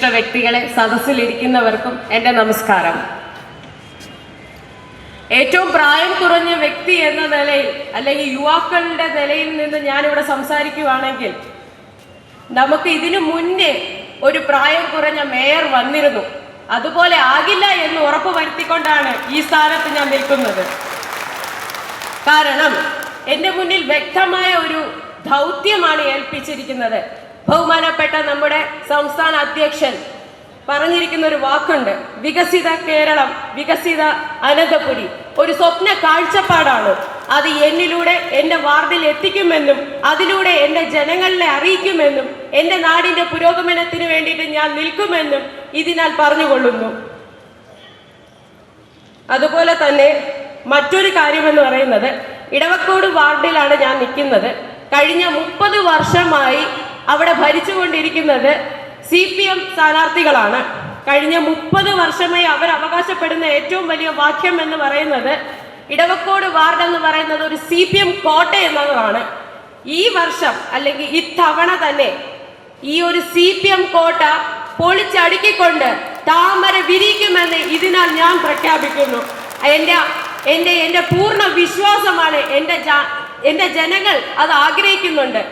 വിശിഷ്ട വ്യക്തികളെ, സദസ്സിലിരിക്കുന്നവർക്കും എൻ്റെ നമസ്കാരം. ഏറ്റവും പ്രായം കുറഞ്ഞ വ്യക്തി എന്ന നിലയിൽ അല്ലെങ്കിൽ യുവാക്കളുടെ നിലയിൽ നിന്ന് ഞാനിവിടെ സംസാരിക്കുകയാണെങ്കിൽ, നമുക്ക് ഇതിനു മുന്നേ ഒരു പ്രായം കുറഞ്ഞ മേയർ വന്നിരുന്നു. അതുപോലെ ആകില്ല എന്ന് ഉറപ്പ് വരുത്തിക്കൊണ്ടാണ് ഈ സ്ഥാനത്ത് ഞാൻ നിൽക്കുന്നത്. കാരണം എൻ്റെ മുന്നിൽ വ്യക്തമായ ഒരു ദൗത്യമാണ് ഏൽപ്പിച്ചിരിക്കുന്നത്. ബഹുമാനപ്പെട്ട നമ്മുടെ സംസ്ഥാന അധ്യക്ഷൻ പറഞ്ഞിരിക്കുന്ന ഒരു വാക്കുണ്ട്, വികസിത കേരളം, വികസിത അനന്തപുരി. ഒരു സ്വപ്ന കാഴ്ചപ്പാടാണ്. അത് എന്നിലൂടെ എൻ്റെ വാർഡിൽ എത്തിക്കുമെന്നും അതിലൂടെ എൻ്റെ ജനങ്ങളെ അറിയിക്കുമെന്നും എൻ്റെ നാടിൻ്റെ പുരോഗമനത്തിന് വേണ്ടിയിട്ട് ഞാൻ നിൽക്കുമെന്നും ഇതിനാൽ പറഞ്ഞുകൊള്ളുന്നു. അതുപോലെ തന്നെ മറ്റൊരു കാര്യമെന്ന് പറയുന്നത്, ഇടവക്കോട് വാർഡിലാണ് ഞാൻ നിൽക്കുന്നത്. കഴിഞ്ഞ 30 വർഷമായി അവിടെ ഭരിച്ചുകൊണ്ടിരിക്കുന്നത് CPM സ്ഥാനാർത്ഥികളാണ്. കഴിഞ്ഞ 30 വർഷമായി അവർ അവകാശപ്പെടുന്ന ഏറ്റവും വലിയ വാക്യം എന്ന് പറയുന്നത്, ഇടവക്കോട് വാർഡ് എന്ന് പറയുന്നത് ഒരു CPM കോട്ട എന്നതാണ്. ഈ വർഷം അല്ലെങ്കിൽ ഇത്തവണ തന്നെ ഈ ഒരു CPM കോട്ട പൊളിച്ചടുക്കിക്കൊണ്ട് താമര വിരിക്കുമെന്ന് ഇതിനാൽ ഞാൻ പ്രഖ്യാപിക്കുന്നു. എൻ്റെ പൂർണ്ണ വിശ്വാസമാണ്. എൻ്റെ ജനങ്ങൾ അത് ആഗ്രഹിക്കുന്നുണ്ട്.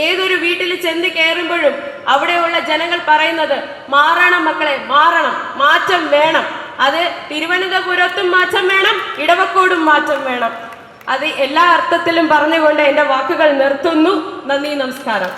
ഏതൊരു വീട്ടിൽ ചെന്ന് കയറുമ്പോഴും അവിടെയുള്ള ജനങ്ങൾ പറയുന്നത്, മാറണം മക്കളെ, മാറണം, മാറ്റം വേണം. അത് തിരുവനന്തപുരത്തും മാറ്റം വേണം, ഇടവക്കോടും മാറ്റം വേണം. അത് എല്ലാ അർത്ഥത്തിലും പറഞ്ഞുകൊണ്ട് എൻ്റെ വാക്കുകൾ നിർത്തുന്നു. നന്ദി, നമസ്കാരം.